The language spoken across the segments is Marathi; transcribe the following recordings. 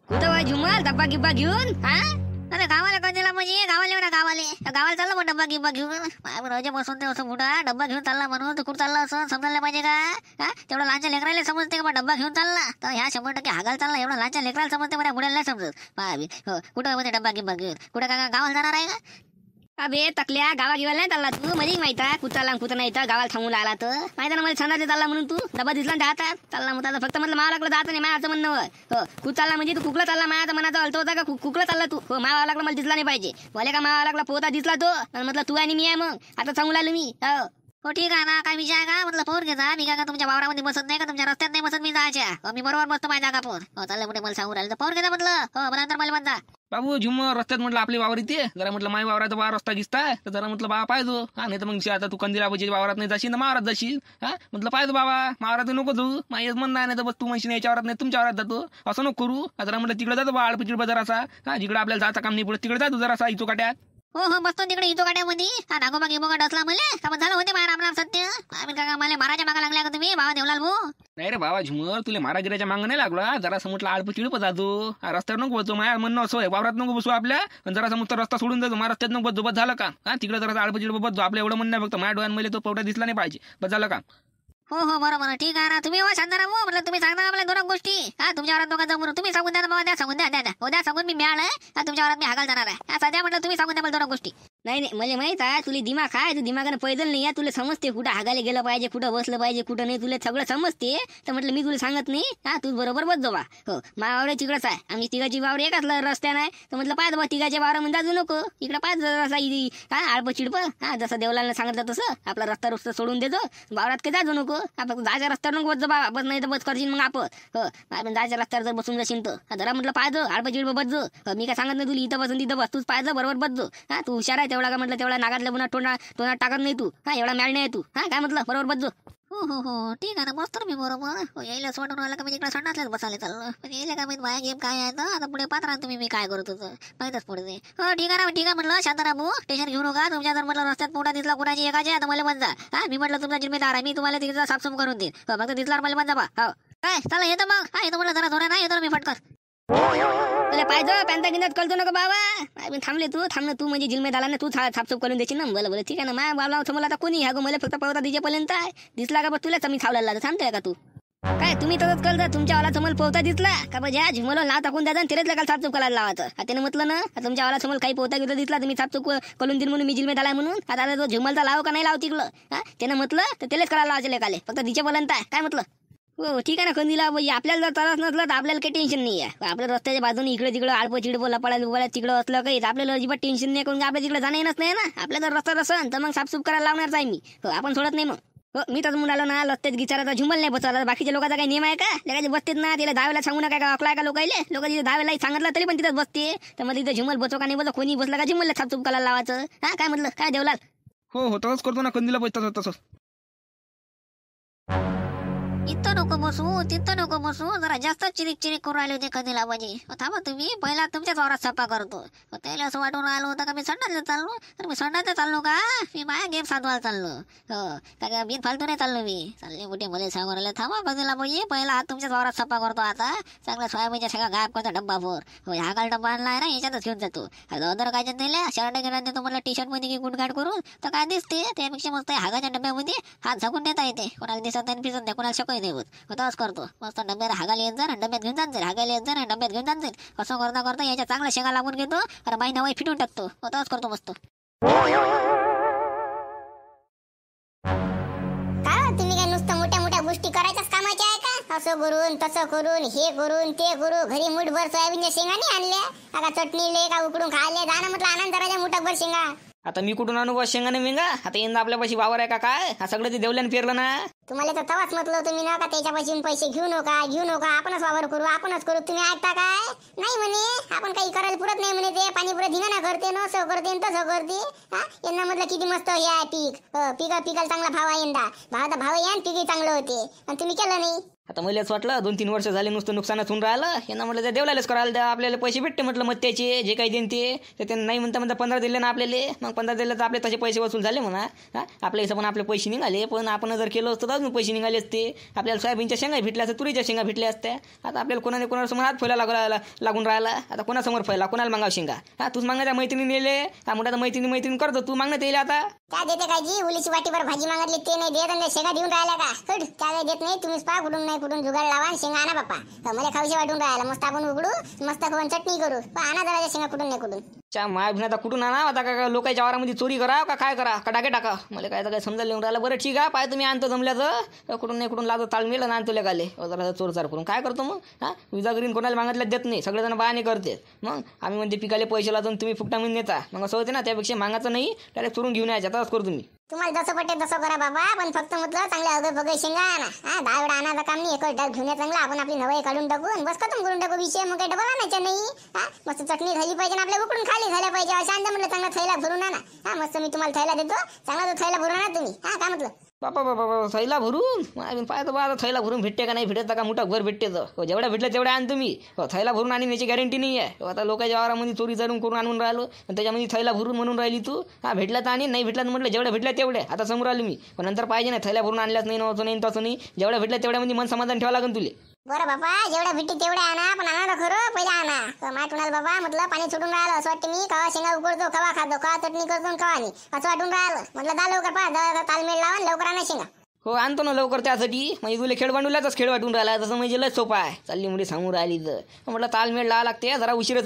कुठं वय झुमल डब्बा गिब्बा घेऊन हा? अरे गावाला कधीला म्हणजे गावाला एवढा गावाला चालला मग डब्बा गिब्बा घेऊन रोजे बसून ते असं मोठा डब्बा घेऊन चालला म्हणून तू कुठं चालला असं समजायला पाहिजे का? हा तेवढं लहानच्या लेकराला समजते का बा डब्बा घेऊन चालला तर ह्या 100% हागायला चालला एवढा लहानच्या लेकराला समजते बरं बुड्याला नाही समजत कुठं मध्ये डब्बा गिब्बा घेऊन कुठं का गावाला जाणार आहे का? अबे तकल्या गावा गिवाला नाही चालला तू मला माहित आहे कुठं कुठं नाही तर गावाला थांबून आला तर माहिती ना मला छानाचे चालला म्हणून तू डबा दिसला ना हातात चालला म्हणतात फक्त म्हटलं मावा लागलं जात नाही माझं म्हणणं हो कुठं चालला म्हणजे तू कुकला चालला माझ्या मनाचा हलतो होता का कुकला चालला तू हो मावा लागला मला दिसला नाही पाहिजे मला का मावा लागला पोहता दिसला तो म्हटलं तू आणि मी आहे मग आता सांगू लागलो मी हो ठीक आहे ना काय विषय आहे का म्हटलं फोन घेता मी का तुमच्या वावरामध्ये बसत नाही का तुमच्या रस्त्यात नाही बसत मी जायच्या मी बरोबर बसतो माझ्या जागा फोन हो चाललं कुठे मला सांगू राहिलं तर फोन घेता म्हटलं हो मला नंतर मला म्हणता बाबू झुमर रस्त्यात म्हटलं आपली वावर येते जरा म्हटलं माझ्या वावराचा बा रस्ता दिसताय तर जरा म्हटलं बाबा पाहिजो हा नाही तर मग आता तू कंदिराबाजी वावरात नाही जाशील ना मावरात जाशील हा म्हटलं पाहिजो बाबा मावरात नको जाऊ माझ्याच म्हणणं नाही तर बस तू म्हणशील याच्या वावरात नाही तुमच्या वावरात जातो असं नको करू जरा म्हटलं तिकडे जातो बा आडपचिड जरासा हा जिकडे आपल्याला जायचं काम नाही पुढे तिकडे जातो जरासा इथो काट्यात हो बसतो तिकडे इथो काट्यामध्ये नागोबा गिबोगा डसला मला का झालं होते मारा राम सत्य आम्ही का मला माराच्या मागा लागल्या का तुम्ही बाबा देवलाल भाऊ नाही रे बाबा झुमर तुला मारागिराच्या मागं नाही लागला जरा म्हटलं आडप चिडप जातो रस्त्यावर नको बसतो माझ्या म्हणणं असं आहे वावरात नको बसू आपल्या जरा समोर रस्ता सोडून जातो मला रस्त्यात नको बस बस झालं का हा तिकडे जरा आडप चिडप बसतो आपल्या एवढं म्हणणं फक्त माझ्या डोळ्यांमध्ये तो पवटा दिसला नाही पाहिजे बस झालं का हो बरोबर ठीक आहे ना तुम्ही शांताराम हो म्हटलं तुम्ही सांगता आपल्या दोन गोष्टी हा तुमच्या वरात दोघा जमून तुम्ही सांगून द्या बाबा द्या सांगून द्या उद्या सांगून मी मिळालं तुमच्या वरात मी हागाल जाणार आहे सध्या म्हटलं तुम्ही सांगून द्या मला दोन गोष्टी नाही मला माहित आहे तुला दिमाग आहे तू दिमागानं पैदल नाही आहे तुला समजते कुठं हागायला गेलं पाहिजे कुठं बसलं पाहिजे कुठं नाही तुला सगळं समजते तर म्हटलं मी तुला सांगत नाही हा तू बरोबर बस बा हो मावडे तिकडंच आहे आम्ही तिघाची वावर एकच रस्त्या नाही तर म्हटलं पाहत बा तिघाच्या वावर म्हणजे जाऊ नको इकडे पाहत जसा हा आडप चिडप हा जसं देवलाला सांगितलं तसं आपला रस्ता सोडून देतो वावरात काही जाऊ नको आपण जायच्या रस्त्यावर नको बस बा बस नाही तर बस करशील मग आपण जायच्या रस्त्यावर जर बसून जाशील तर जरा म्हटलं पाहतो आडप चिडप बसजो मी काय सांगत नाही तुला इथं बसून तिथं बस तूच पाहिजे बरोबर बसजो हा तू हुशार आहे तेवढा का म्हटलं तेवढा नागातल्या पुन्हा तोंडात टाकत नाही तू हा एवढा मॅळ नाही तू हा काय म्हटलं बरोबर बसजो हो ठीक आहे ना बसतो मी बरोबर यायला वाटून राहिला का म्हणजे इकडे संडासल्याच बसायला चाललं पण यायला का माहित माझ्या गेम काय आहे तर आता पुढे पाहत राहा तुम्ही मी काय करत होतं माहितच पडते हो ठीक आहे म्हटलं शांताराम टेन्शन घेऊ नका तुमच्या जर म्हटलं रस्त्यात पोटा दिसला कुणाची एकाची आता मला बंद हा मी म्हटलं तुमचा जिम्मेदार आहे मी तुम्हाला तिथं साफसूफ करून देईन फक्त दिसला मला बंद हो काय चला येतं मग हा येतो म्हटलं जरा थोडा नाही येतो मी फटकर तुला पाहिजे पॅन्टा गिन्यात कळतो नका बाबा थांबले तू म्हणजे जिम्मेदार ना तू साफसूफ करून देशील ना बोला ठीक आहे ना माझ्या बाबा मला आता कोणी ह्या गो मला फक्त पवता दिजेपर्यंत आहे दिसला का बघ तुलाच मी थावला थांबते का तू काय तुम्ही तसंच कळतं तुमच्या वाला समोर पोहता दिसला का बघ ज्या झिमला नाव टाकून द्यायचं आणि तिथेच काल साफसूफ करायला लावायचं त्याने म्हटलं ना तुमच्या वाला समोर काही पोहता घेता दिसला तुम्ही साफसूफ करून देईल म्हणून मी जिम्मेदार आहे म्हणून आता तो झिमलचा लाव का नाही लाव तिकडं हा त्यानं म्हटलं तर त्यालाच करायला लावायचे लेकाले फक्त दिजेपर्यंत आहे काय म्हटलं हो ठीक आहे ना कंदीला आपल्याला जर त्रास नसला तर आपल्याला काही टेन्शन नाही आहे आपल्या रस्त्याच्या बाजूने इकडे तिकडे आडपं चिडपं लपाळा तिकडं असलं काही आपल्याला अजिबात टेन्शन नाही करून आपल्या तिकडे जाणं येणंच नाही ना आपल्या जर रस्ता असेल तर मग साफसूफ करायला लावणारच आहे मी हो आपण सोडत नाही मग हो मी तर म्हणालो ना रस्त्यात गिचाराचा झुंबल नाही बसवला बाकीच्या लोकांचा काही नियम आहे का लेकाचे बसतेत ना तिला दहावेला सांगू नका का अकला का लोकांना लोक तिथे दहावेला सांगितलं तरी पण तिथं बसते तर मग तिथं झुंबल बसव का नाही बसव कोणी बसला का झुंबलला साफसूफ करायला लावायचं हा काय म्हटलं काय देवलाल हो तसंच करतो ना कंदीला बसतात तसंच इथं नको बसू जरा जास्त चिरिक करून राहिले होते कधीला म्हणजे थांबा तुम्ही पहिला तुमच्याच वावरात सफा करतो त्याला असं वाटून राहिलं होतं का मी संडासला चाललो तर मी संडासला चाललो का मी माझ्या गेम साधवायला चाललो हो काय बिन फालतू नाही चाललो मी चालले मोठे मला सांगून राहिले थांबा कधीला म्हणजे पहिला हात तुमच्याच वावरात सफा करतो आता चांगला सोयाबीनच्या सगळा गायब करतो डब्बा भर हो हा काल डब्बा आणला आहे ना याच्यातच घेऊन जातो अदर काय दिल्या शर्ट गेला देतो मला टी शर्ट मध्ये गुटगाट करून तर काय दिसते त्यापेक्षा मस्त हागाच्या डब्यामध्ये हात झाकून देता येते कोणाला दिसत नाही पिसत नाही कोणाला शकही नाही होत तसंच करतो मस्त डब्यात हागायला येत जा डब्यात घेऊन जात हागायला येत जा डब्यात घेऊन जात असं करता याच्या चांगला शेंगा लागून घेतो अरे बाई नवाई फिटून टाकतो तसंच करतो मस्त काय तुम्ही काय नुसतं मोठ्या गोष्टी करायच्याच कामाच्या आहे का असं करून तसं करून हे करून ते करू घरी मुठभर सोयाबीनच्या शेंगा नाही आणल्या आता चटणीले का उकडून खायले जा ना म्हटलं आनंद करायच्या मुठभर शेंगा आता मी कुठून आणू शेंगाने मेंगा आता यंदा आपल्यापाशी वावर आहे का काय हा सगळं ते देवल्याने फिरलं ना तुम्हाला तर तवाच म्हटलं होतं मी ना का त्याच्यापासून पैसे घेऊ नका आपणच वावर करू तुम्ही ऐकता काय नाही म्हणे आपण काही करायला पुरत नाही म्हणे ते पाणी पुरत धिंगाणा करते न असं करते तसं करते हा यंदा म्हटलं किती मस्त हे आहे पिकाला चांगला भाव आहे यंदा भावाचा भाव आहे आणि पीकही चांगलं होते आणि तुम्ही केलं नाही आता मला असं वाटलं 2-3 वर्ष झाले नुसतं नुकसानच होऊन राहिलं यांना म्हटलं ते देवलाच करायला द्या आपल्याला पैसे भेटते म्हटलं मग त्याचे जे काही देईन ते नाही म्हणता 15 दिले ना आपल्याला मग 15 दिले तर आपले तसे पैसे वसूल झाले म्हणा हा आपल्या हिशोबाने आपले पैसे निघाले पण आपण जर केलं असतं तर अजून पैसे निघाले असते. आपल्याला सोयाबीनच्या शेंगा भेटल्या असत्या, तुरीच्या शेंगा भेटल्या असत्या. आता आपल्याला कोणासमोर हात फैला लागून राहिला. आता कोणासमोर फैला, कोणाला मागाव शेंगा? तूच मागण्याच्या मैत्रिणी नेले. मोठा मैत्रिणी करतो, तू मागण्यात येईल. आता काय देते काय जी? उलीची वाटीभर भाजी मागितली ते नाही देत आणि शेंगा देऊन राहिला का? हट, त्या काही देत नाही. तुम्हीच पहा कुठून नाही कुठून जुगाड लावा आणि शेंगा आणा बाप्पा. मला खाऊशी वाटून राहिला. मस्त आपण उघडू, मस्त खाऊन चटणी करू. आणा जरा शेंगा कुठून नाही कुठून. माय भिना कुठून आणा? आता का लोकांच्या वावरामध्ये चोरी करा का काय करा का टाके टाका? मला काय तर काय समजायला येऊन राहिलं. बरं ठीक आहे, पाय तुम्ही आणतो जमल्याचं. कुठून नाही कुठून लागतो ताळमेल आणि आणतो लेगाले जरा चोर करून. काय करतो मग? विजा ग्रीन कोणाला मागितलं देत नाही. सगळेजण बायाने करते. मग आम्ही म्हणजे पिकाले पैसे लावतो तुम्ही फुकटा म्हणून नेता. मग असं होते ना. त्यापेक्षा मागायचं नाही, डायरेक्ट चोरून घेऊन यायचं. तसंच करू तुम्ही. तुम्हाला जसं पटेल तसं करा बाबा, पण फक्त म्हटलं चांगल्या अगं बघ शेंगा आणा. 10 वेळा आणायचं काम नाही. एकच डाग घेऊन चांगला आपण आपली नवई काढून टाकून बस खतम करून टाकू विषय. मग काही डबल आणायचं नाही. मस्त चटणी झाली पाहिजे आणि आपल्या उकडून खाली झाल्या पाहिजे. अशा म्हटलं चांगला थैला भरून आणा. मस्त मी तुम्हाला थैला देतो. चांगला तो थैला भरून आणा तुम्ही. काय म्हटलं? बापा थैला भरून पाहतो बा. थैला भरून भेटते का नाही भेटत का? मोठा घर भेटते तर जेवढ्या भेटलं तेवढ्या आण तुम्ही. थैला भरून आणि याची गॅरंटी नाही आहे. आता लोकांच्या वावरामध्ये चोरी करून आणून राहिलो आणि त्याच्यामध्ये थैला भरून म्हणून राहिली तू. भेटला तर आणि नाही भेटला तर म्हटलं जेवढ्या भेटल्या तेवढ्या. आता समोर आलो मी. पण नंतर पाहिजे ना, थैला भरून आणल्याच नाही नव्हतं नाही तसं नाही. जेवढ्या भेटल्या तेवढ्यामध्ये मन समाधान ठेवा लागेल तुले. बरं बाबा, जेवढ्या भेटते तेवढ्या आणा. पण आणा खरं पहिले आणा. माय कुणाला बाबा म्हटलं पाणी सुटून राहिलं. असं वाटतं मी कवा शेंगा उकडतो, कवा खातो, कवा चटणी करतो, कवा नाही असं वाटून राहिलं. म्हटलं दा लवकर पहा, तालमेल लावा लवकर आणा शेंगा. हो आणतो ना लवकर. त्यासाठी म्हणजे तुला खेळ भांडवल्याचाच खेळ वाटून राहिला. तसं म्हणजे लय सोपा आहे. चालली मुली सांगून राहिली तर म्हटलं तालमेळ लावा लागते. जरा उशीरच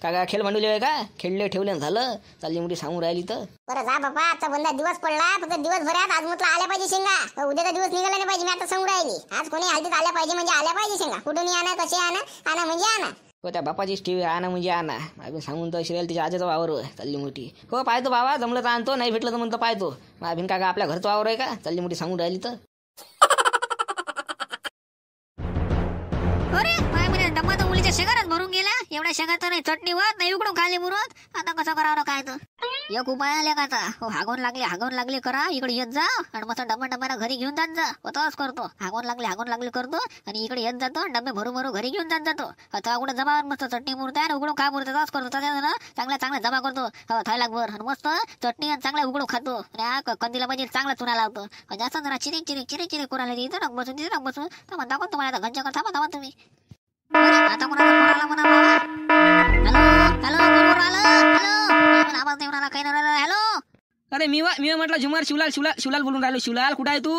काय खेळ भांडवले आहे का? खेळले ठेवले झालं. चालली मुली सांगून राहिली तर बरं जा बाबा. आता बंदा दिवस पडला. फक्त दिवसभरात आज म्हटलं आल्या पाहिजे शेंगा. उद्याचा दिवस निघाला नाही पाहिजे. मी आता सांगून राहिली. आज कोणी हालतीत आल्या पाहिजे म्हणजे आल्या पाहिजे शेंगा. कुठून आणा, कसे आणा म्हणजे आणा. हो त्या बापाची टीव्ही आणा म्हणजे आणा. सांगून तर शिरायला तिच्या आजीचा वावर चालली मोठी. हो पाहतो बाबा, जमलं तर आणतो, नाही भेटलं तर म्हणतो पाहतो. भिन का आपल्या घरचं वावर आहे का? चालली मोठी सांगून राहिली तर अरे काय म्हणे डब्बा तर मुलीच्या शेंगारच भरून गेला. एवढ्या शेंगा तर नाही चटणी होत नाही उकडून खाली मुरत. आता कसं करावं काय तर एक उपाय आले का? आता हो हागवून लागले करा. इकडे येत जा आणि मस्त डब्बा घरी घेऊन जात जा. तोच करतो. हागवून लागले करतो आणि इकडे येत जातो. डब्बे भरू घरी घेऊन जात जातो. आता उघडं जमा मस्त चटणी मुरते आणि उघडून खा मुरते. तोच करतो. चांगला जमा करतो. थैला भर आणि मस्त चटणी आणि चांगला उघडून खातो. आणि कंदीला म्हणजे चांगला चुना लावतो. जास्त जरा चिरी कोणाला इथं नक बसून तर म्हणता कोण तुम्हाला घरच्या करता थांबा तुम्ही. आता कोणाला फोन आला म्हणा बाबा. हॅलो बरोबर आलं. हॅलो आवाज नाही म्हणाला काही नाही. हॅलो अरे मी म्हटलं झुमर शिवलाल बोलून राहिलो. शिवलाल कुठं आहे तू?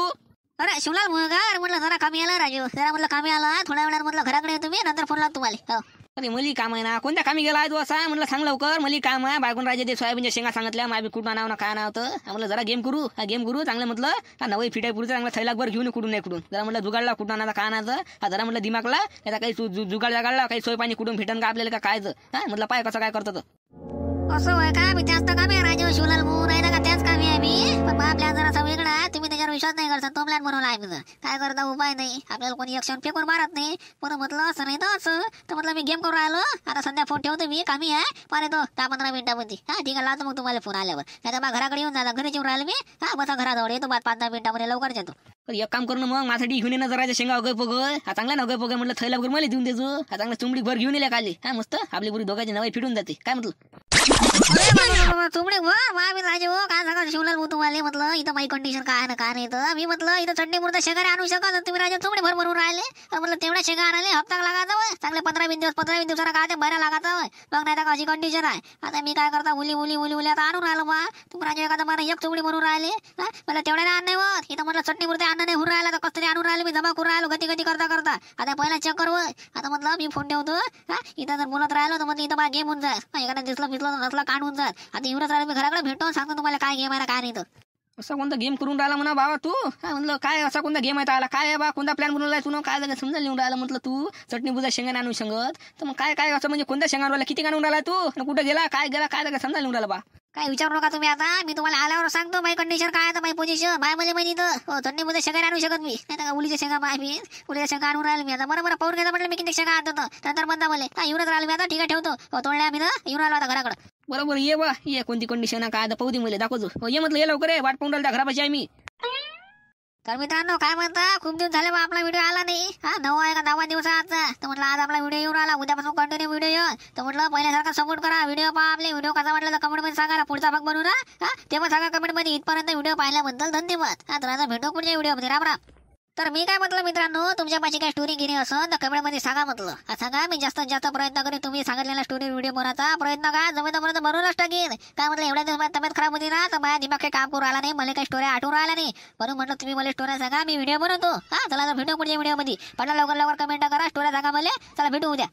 अरे शिवलाल म्हटलं जरा कामी आला राजू. जरा म्हटलं कामी आला. थोड्या वेळात म्हटलं घराकडे तुम्ही नंतर फोन लावतो तुम्हाला. अरे मली काम आहे ना. कोणत्या कामी गेला आहे तू असा? म्हटलं सांग लवकर. मली काम आहे. बायकून राहायचे ते सोयाबीनच्या शेंगा सांगितल्या. माझी कुठं नाव ना काय नाव होतं. म्हटलं जरा गेम करू चांगलं. म्हटलं नवई फिटाय पुढचं चांगला थैलाकभर घेऊन कुठून नाही कुठून. जरा म्हटलं जुगाडला कुठं आणायचं काय आणायचं. जरा म्हटलं दिमागला आता काही जुगाड जागाडला काही सोय पाणी कुठून भेटन का आपल्याला का कायचं. म्हटलं पाय कसं काय करतं. असं होय का? मी त्याच कामी आहे राजू. शिवलाल म्हणून आहे ना का? त्याच कामी आहे मी. पण मग आपल्या जरा वेगळा आहे. तुम्ही त्याच्यावर विश्वास नाही करता. तो प्लॅन बनवला आहे मी. काय करता उपाय नाही. आपल्याला कोणी एक्शन फेकून मारत नाही. पण म्हटलं असं नाही तर असं तर म्हटलं मी गेम करून राहिलो. आता सध्या फोन ठेवतो मी. कामी आहे. पारे तो 10-15 मिनिटामध्ये. ठीक आहे लावतो मग तुम्हाला फोन आल्यावर. नाही तर मग घराकडे येऊन जाता. घरी येऊन राहिलो मी. बसा घराजवळ येतो. 5-10 मिनिटामध्ये लवकरच येतो. एक काम करू ना मग माझ्यासाठी घेऊन येणं जरा शेंगा अगय चांगला ना अगय म्हटलं थैला वगैरे मला देऊन देतो. चांगला चुमडी भर घेऊन येल्या खाली. मस्त आपली पुरी दोघांची नवाई फिटून जाते. काय म्हटलं तुमडे राजे हो काय सांगा शिवलाल भाऊ तुम्हाला. म्हटलं इथं माझी कंडिशन काय ना काय नाही तर मी म्हटलं इथं चटणी मुर्दा शेंगारे आणू शकत. तुम्ही राजा तुमडे भरून राहिले. म्हटलं तेवढ्या शेंगा आणाले हप्ता लागायचा. चांगले 15-20 दिवसाला काय बाहेर लागायचा. मग नाही तर अशी कंडिशन आहे. आता मी काय करता उली आता आणून राहिलो बा. तुम्ही राजा एखादा मला एक चुमडी भरून राहिले. मला तेवढ्या आण नाही होत. इथं म्हटलं चटणी मुर्दे आणणं नाही होऊन राहिला तर कसं तरी आणून राहिले. मी जमा करून राहिलो गती करता. आता पहिला चेक करू. आता म्हटलं मी फोन ठेवतो. इथं जर बोलत राहिलो तर म्हटलं इथं बा गेम होऊन जात. एखादा दिसलं नसला काढून जात. आता एवढंच राहिलं मी घराकडे भेटतो सांगतो तुम्हाला काय गेम आहे काय नाही. तर असा कोणता गेम करून राहिला म्हणा बाबा तू. म्हणलं काय असा कोणता गेम आहे आला काय बा कोणता प्लॅन बनवलाय तू काय जागा समजा लिहून राहिला. म्हटलं तू चटणी बुजा शेंगा आणू शकत तर मग काय असं म्हणजे कोणत्या शेंगा राहिला किती आणून राहिला तू कुठे गेला काय जागा समजा लिहून राहिला बा. काय विचारू नका तुम्ही. आता मी तुम्हाला आल्यावर सांगतो माझी कंडिशन काय आहे. माझी पोझिशन माहिती म्हणजे चटणी मध्ये शेंगा आणू शकत मी नाही तर उलीच्या शेंगा उलीच्या शेंगा आणून राहिले मी. आता बरोबर पाहून घेता म्हटलं मी किती शेंगा आणतो. नंतर म्हणता मला एवढंच राहिलं मी. आता ठीक आहे ठेवतो. तोडल्या मी येऊन राहिलो आता घराकडे. बरोबर ये बा ये कोणती कंडिशन आहे काय पाहू दे मला दाखवतो. ये म्हटलं ये लवकर वाट पाहून राहिला घरापाशी आहे मी. तर मित्रांनो काय म्हणता, खूप दिवस झाले बा आपला व्हिडिओ आला नाही. 9 आहे का 10 दिवस आजचा. तर म्हटलं आज आपला व्हिडिओ येऊन राहिला, उद्यापासून कंटिन्यू व्हिडिओ येऊन. तर म्हटलं पहिल्यासारखा सपोर्ट करा, व्हिडिओ पहा आपले. व्हिडिओ कसा वाटला तर कमेंट मध्ये सांगा, पुढचा भाग बनवू ना. ते पण सांगा कमेंट मध्ये. इथपर्यंत व्हिडिओ पाहिल्याबद्दल धन्यवाद. तर आता भेटू पुढच्या व्हिडिओमध्ये. राम राम. तर मी काय म्हटलं मित्रांनो, तुमच्यापाशी काय स्टोरी घेणे असं तर कमेंट मध्ये सांगा म्हटलं. सांगा, मी जास्तीत जास्त प्रयत्न करेन तुम्ही सांगितलेला स्टोरी व्हिडिओ बनवायचा प्रयत्न का जमेपर्यंत बनवूनच टाकेन. काय म्हटलं, एवढ्या दिवस माझी तब्येत खराब होती ना, तर माझ्या दिमाग काही काम करू राहिला नाही, मला काही स्टोरी आठवून राहिला नाही. म्हणून म्हटलं तुम्ही मला स्टोरी सांगा, मी व्हिडिओ बनवतो. चला तर भेटू पुढच्या व्हिडिओ मध्ये. पटला लवकर कमेंट करा, स्टोरी सांगा मला. चला भेटू उद्या.